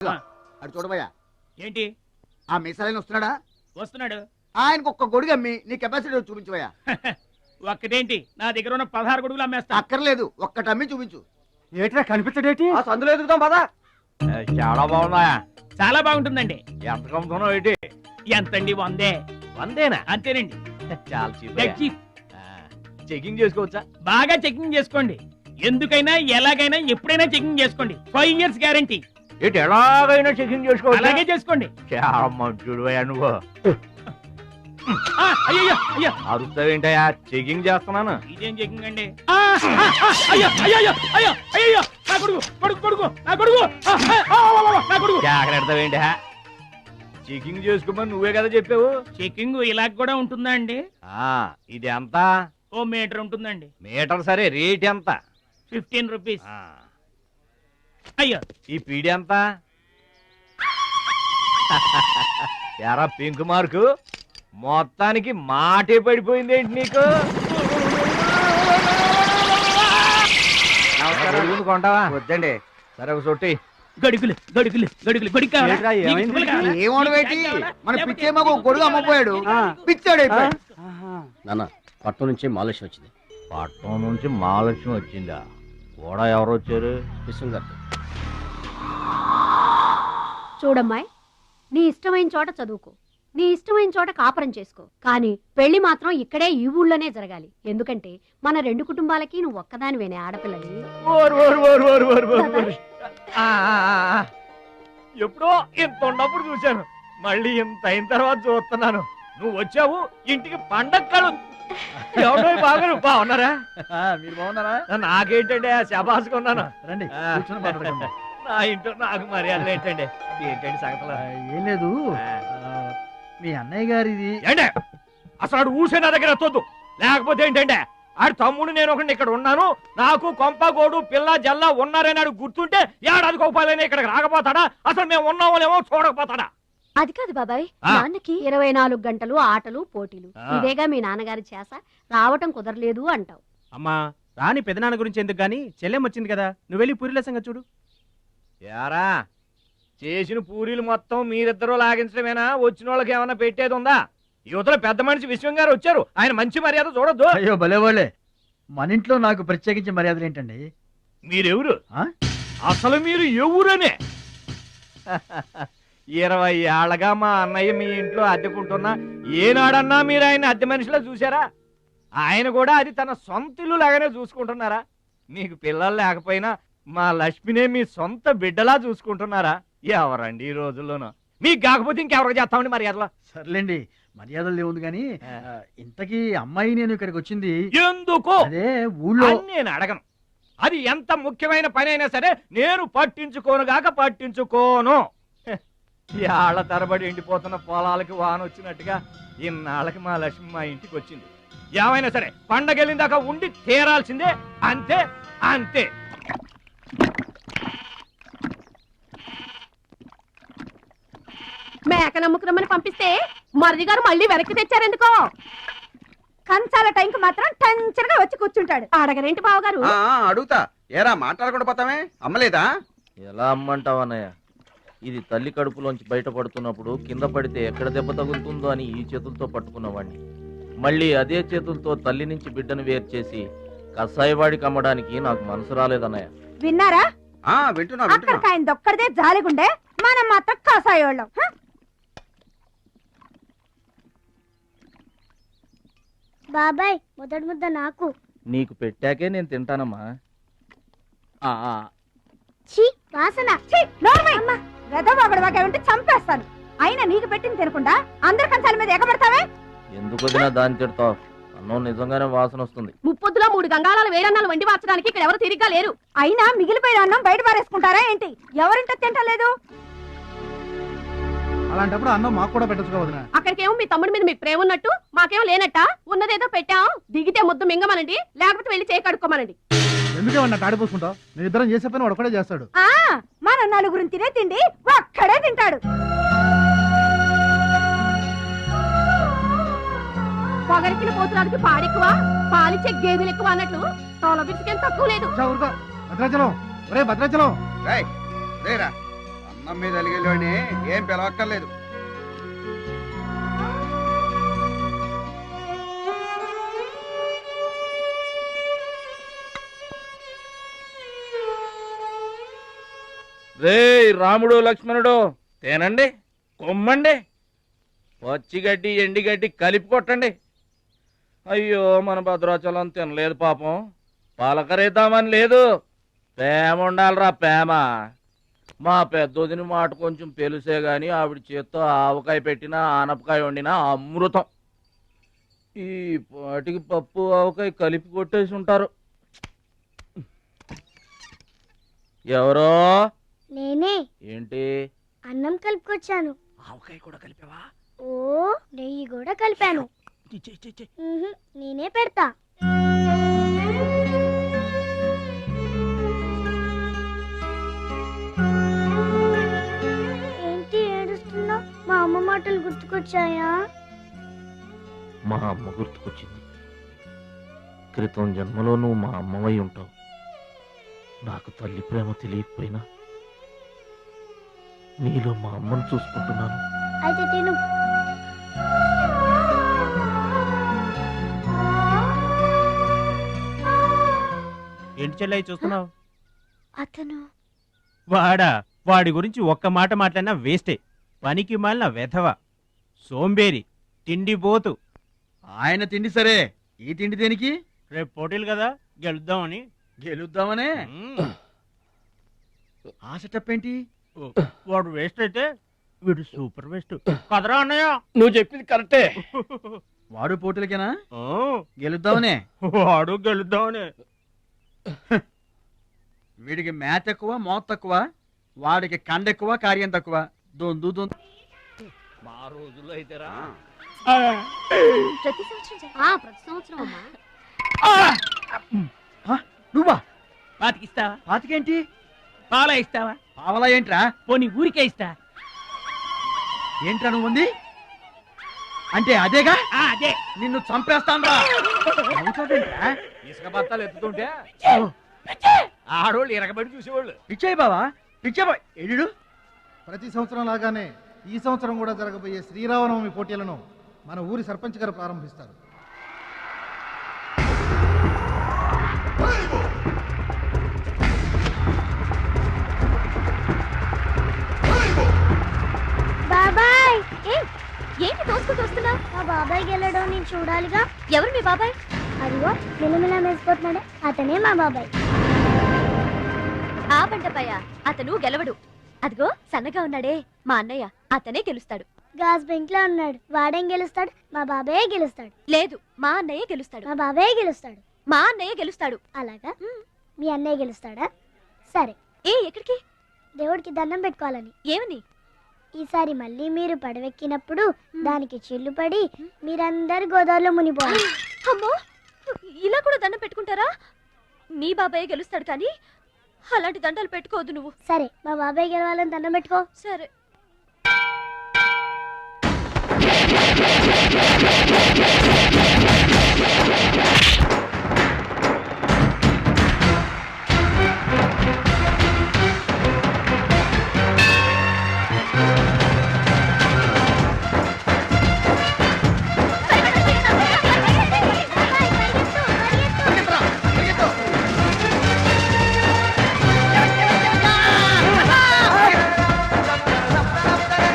అటు చూడబోయా ఏంటి ఆ మిసలైన వస్తున్నాడా? వస్తున్నాడు. ఆయనకు ఒక్క గొడుగు అమ్మి నీ కెపాసిటీ చూపించబోయా. ఒక్కటేంటి నా దగ్గర ఉన్న 16 గొడుగులు అమ్మేస్తా. అక్కర్లేదు, ఒక్కటి అమ్మి చూపించు. ఏట్రా కనిపించడేటి? సందులో ఎదుగుతాం పదా. చాలా బాగున్నాయా? చాలా బాగుంటుందండి. ఎంత కమ్ముతున్నావు ఏంటి? ఎంతండి? 100. 100 అంతేనండి. చాలా చీప్. చెకింగ్ చేసుకోవచ్చా? బాగా చెకింగ్ చేసుకోండి. ఎందుకైనా ఎలాగైనా ఎప్పుడైనా చెకింగ్ చేసుకోండి. 5 years గ్యారంటీ. ఏంటి ఎలాగైనా చెకింగ్ చేసుకోవచ్చు? అలాగే చేసుకోండి. చాలా మంచుడు నువ్వు. అయ్యో అయ్యో అరుస్తావేంటయా? చెకింగ్ చేస్తున్నాను. ఇదేం చెకింగ్ అండి? అయ్యో అయ్యో అయ్యో అయ్యో నా కొడుకు కొడుకు కొడుకు నా కొడుకు నా కొడుకు. జాగ్రత్తవేంటి? చెకింగ్ చేసుకోమని నువ్వే కదా చెప్పావు. చెకింగ్ ఇలా కూడా ఉంటుందా అండి? ఇది ఎంత? ఓ మీటర్ ఉంటుందండి. మీటర్ సరే, రేట్ ఎంత? 15 rupees. అయ్యో ఈ పీడి ఎంత? ఎరా పింక్ మార్కు, మొత్తానికి మాటే పడిపోయింది ఏంటి నీకు? కొంటావా? వద్దండి. సరే ఒక సొట్టి. గడుగులు గడుగులు గడుగులు గొడుగు కావాలా? ఏమోడవేటి మన పిచ్చేమో గొడుగు అమ్మపోయాడు, పిచ్చాడు అయిపోయాడు. నాన్న పట్నం నుంచి మాలేశ్వరం వచ్చింది. పట్నం నుంచి మహాలక్ష్మి వచ్చిందా? కూడా ఎవరు వచ్చారు? విశ్వం గారు. చూడమ్మాయి, నీ ఇష్టమైన చోట చదువుకో, నీ ఇష్టమైన చోట కాపురం చేసుకో, కానీ పెళ్లి మాత్రం ఇక్కడే ఈ ఊళ్ళోనే జరగాలి. ఎందుకంటే మన 2 కుటుంబాలకి నువ్వు ఒక్కదానివేనే ఆడపిల్లని. ఎప్పుడో ఇంత ఉన్నప్పుడు చూశాను, మళ్ళీ ఇంత అయిన తర్వాత చూస్తున్నాను. నువ్వు వచ్చావు ఇంటికి పండగ. ఎవడో బాగా బాగున్నారా? మీరు బాగున్నారా? నాకేంటండి శబాసుకున్నాను. రండి నా ఇంట్లో నాకు మర్యాద ఏంటండి? ఏంటండి సంగతులు? ఏం లేదు, మీ అన్నయ్య గారిది. ఏంటే అసలు ఆడు ఊసే నా దగ్గర వద్దు. లేకపోతే ఏంటంటే ఆడు తమ్ముడు నేను ఒకటి ఇక్కడ ఉన్నాను, నాకు కొంప గోడు పిల్ల జల్ల ఉన్నారని ఆడు గుర్తుంటే ఏడాది కోపాలని ఇక్కడికి రాకపోతాడా? అసలు మేము ఉన్నామోలేమో చూడకపోతాడా? అది కాదు బాబాయ్, నాన్నకి 24 గంటలు ఆటలు పోటీలు, ఇదేగా మీ నాన్నగారి చేస. రావటం కుదరలేదు అంటావు. అమ్మా రాని పెదనాన్న గురించి ఎందుకు గాని, చెల్లెం వచ్చింది కదా, నువ్వు వెళ్ళి పూరిల సంగతి చూడు. యారా చేసిన పూరీలు మొత్తం మీరిద్దరూ లాగించడమేనా? వచ్చిన వాళ్ళకి ఏమన్నా పెట్టేది ఉందా? యువతలో పెద్ద మనిషి విశ్వం గారు వచ్చారు, ఆయన మంచి మర్యాద చూడొద్దు. అయ్యో భలేవాళ్ళే, మన ఇంట్లో నాకు ప్రత్యేకించి మర్యాదలు ఏంటండి? మీరెవరు? అసలు మీరు ఎవరనే? 20 ఏళ్లగా మా అన్నయ్య మీ ఇంట్లో అద్దెకుంటున్నా ఏనాడన్నా మీరు ఆయన అద్దె మనిషిలో చూసారా? ఆయన కూడా అది తన సొంత ఇల్లు లాగానే చూసుకుంటున్నారా? మీకు పిల్లలు లేకపోయినా మా లక్ష్మినే మీ సొంత బిడ్డలా చూసుకుంటున్నారా? ఎవరండి ఈ రోజుల్లోనూ? మీకు కాకపోతే ఇంకెవరికి చేస్తామండి మర్యాదలో? సర్లేండి, మర్యాదలు లేవుంది కానీ ఇంతకీ అమ్మాయి నేను ఇక్కడికి వచ్చింది ఎందుకు? అదే ఊళ్ళో. నేను అడగను, అది ఎంత ముఖ్యమైన పని అయినా సరే నేను పట్టించుకోనుగాక పట్టించుకోను. ఏళ్ల తరబడి ఎండిపోతున్న పొలాలకి వాన వచ్చినట్టుగా ఇన్నాళ్ళకి మా లక్ష్మి మా ఇంటికి వచ్చింది. ఏమైనా సరే పండగ వెళ్ళిన దాకా ఉండి తీరాల్సిందే, అంతే అంతే. మేక నమ్ముకురమ్మని పంపిస్తే మరిది గారు మళ్ళీ వెనక్కి తెచ్చారెందుకో? కంచాల టైంకి మాత్రం టెన్షన్గా వచ్చి కూర్చుంటాడు. అడగరేంటి బావగారు? అడుగుతా. ఏరా మాట్లాడకుండా పోతామే? అమ్మలేదా? ఎలా అమ్మంటావు అన్నయ్య? ఇది తల్లి కడుపులోంచి బయటపడుతున్నప్పుడు కింద పడితే ఎక్కడ దెబ్బ తగులుతుందో అని ఈ చేతులతో పట్టుకున్నవాడిని, మళ్ళీ అదే చేతులతో తల్లి నుంచి బిడ్డను వేరు చేసి కసాయివాడికి అమ్మడానికి నాకు మనసు రాలేదన్నయ్య. విన్నారా? వింటున్నా. అక్కడికి ఆయన దొక్కడిదే జాలిగుండే, మనం మాత్రం కసాయోళ్ళం. బాబాయ్ మొదటి ముద్ద నాకు. నీకు పెట్టాకే నేను తింటానమ్మా. వాసన ఉంటే చంపేస్తాను. అయినా నీకు పెట్టింది తినకుండా అందరి కంచాల మీద ఎగబడతావే? ఎందుకు వదినా దాన్ని తిడతావు? అన్నం నిజంగానే వాసన వస్తుంది. ముప్పొద్దులో 3 గంగాళాలు వేడన్నాలు వండి మార్చడానికి ఇక్కడ ఎవరు తిరిగ్గా లేరు. అయినా మిగిలిపోయిన అన్నం బయట పారేసుకుంటారా ఏంటి? ఎవరింట తింటలేదు? అలాంటప్పుడు అన్నం మాకు కూడా పెట్టచ్చుకోవద్దునా? అక్కడికేమో మీ తమ్ముడి మీద మీకు ప్రేమ ఉన్నట్టు, మాకేమో లేనట్ట. ఉన్నదేదో పెట్టాం, దిగితే ముద్దు మింగమనండి, లేకపోతే వెళ్ళి చేయి కడుక్కోమనండి. ఎందుకేమన్నా తాడిపోసుకుంటావు? నేను ఇద్దరం చేసే పని వాడు కూడా చేస్తాడు. మన 4 తినే తిండి ఒక్కడే తింటాడు. పొగరికిన పోతురానికి పాడెక్కువ, పాలిచ్చే గేదెలు ఎక్కువ అన్నట్లు తోల బిడ్డకేం తక్కువ లేదు. భద్రాచలం, ఒరే భద్రాచలం. అన్నం మీద అలిగేలోని ఏం పిలవక్కర్లేదు. రేయ్ రాముడు లక్ష్మణుడు తేనండి, కొమ్మండి, పచ్చిగడ్డి ఎండిగడ్డి కలిపి కొట్టండి. అయ్యో మన భద్రాచలం తినలేదు పాపం, పలకరేద్దామని లేదు. ప్రేమ ఉండాలిరా ప్రేమ. మా పెద్దోదిని మాట కొంచెం పెలుసే గాని ఆవిడ చేత్తో ఆవకాయ పెట్టినా ఆనపకాయ వండినా అమృతం. ఈ పాటికి పప్పు ఆవకాయ కలిపి కొట్టేసి ఉంటారు. ఎవరో నేనే ఏంటి అన్నం కలుపుకొచ్చాను. ఆవకాయ కూడా కలిపావా? ఓ నెయ్యి కూడా కలిపాను. నేనే పెడతా. ఏంటి ఏడుస్తున్నావు? మా అమ్మ మాటలు గుర్తుకొచ్చాయా? మా అమ్మ గుర్తుకొచ్చింది. క్రితం జన్మలో నువ్వు మా అమ్మవై ఉంటావు. నాకు తల్లి ప్రేమ తెలియకపోయినా నీలో మా అమ్మను చూసుకుంటున్నాను. అయితే తిను. ఏంటి చెల్లయ్య చూస్తున్నావు? అతను వాడి గురించి ఒక్క మాట మాట్లాడినా వేస్టే. పనికి మాలిన వెధవ, సోంబేరి, తిండి పోతు. ఆయన తిండి సరే, ఈ తిండి దేనికి? రేపు పోటీలు కదా, గెలుద్దామని. గెలుద్దామనే? మ్మ్. ఆ సెటప్ ఏంటి? వాడు వేస్ట్ అయితే వీడు సూపర్ వేస్ట్ కదరా అన్నయ్య. నువ్వు చెప్పింది కరెక్టే. వాడు పోటీలకేనా? ఆ, గెలుద్దామనే? వాడు గెలుద్దామని. వీడికి మ్యాథ్ ఎక్కువ, మోత్ తక్కువ. వాడికి కండ ఎక్కువ, కార్యం తక్కువ. దొందు దొందు. మా రోజుల్లో అయితేరా ఆ, ప్రతి సంవత్సరం ప్రతి సంవత్సరం అమ్మా. నువ్వా? పాతికిస్తావా? పాతికేంటి? పాలా ఇస్తావా? పావలా ఏంట్రా? పోనీ ఊరికే ఇస్తా. ఏంట్రా నువ్వు ఉంది అంటే అదేగా? అదే. నిన్ను చంపేస్తాను. నవ్వుతావేంట్రా? ఇసుక బత్తాలు ఎత్తుతుంటే ఆడోళ్ళు ఇరగబడి చూసేవాళ్ళు. పిచ్చాయి బావా, పిచ్చాయి బావ. ఎడు ప్రతి సంవత్సరం లాగానే ఈ సంవత్సరం కూడా జరగబోయే శ్రీరామనవమి పోటీలను మన ఊరి సర్పంచ్ గారు ప్రారంభిస్తారు. బాబాయ్ ఏంటి తోసుకుంటూ వస్తున్నా? మా బాబాయ్ గెలడం నేను చూడాలిగా. ఎవరు మీ బాబాయ్? అదిగో మిలమిలా మెసిపోతున్నాడే అతనే మా బాబాయ్. ఆ బండపయ్య, అతను గెలవడు. అదిగో సన్నగా ఉన్నాడే మా అన్నయ్య, అతనే గెలుస్తాడు. గాజ్ బెంక్ లో ఉన్నాడు, వాడేం గెలుస్తాడు? మా బాబాయ్ గెలుస్తాడు. లేదు, మా అన్నయ్య గెలుస్తాడు. మా బాబాయ్ గెలుస్తాడు. మా అన్నయ్య గెలుస్తాడు. అలాగా? మీ అన్నయ్య గెలుస్తాడా? సరే. ఎక్కడికి? దేవుడికి దండం పెట్టుకోవాలని. ఏమని? ఈసారి మళ్ళీ మీరు పడవెక్కినప్పుడు దానికి చిల్లు పడి మీరందరు గోదావరిలో మునిపోవాలి. అమ్మో, ఇలా కూడా దండం పెట్టుకుంటారా? మీ బాబాయ్ గెలుస్తాడు కానీ అలాంటి దండాలు పెట్టుకోవద్దు నువ్వు. సరే, మా బాబాయ్ గెలవాలని దండం పెట్టుకో. సరే.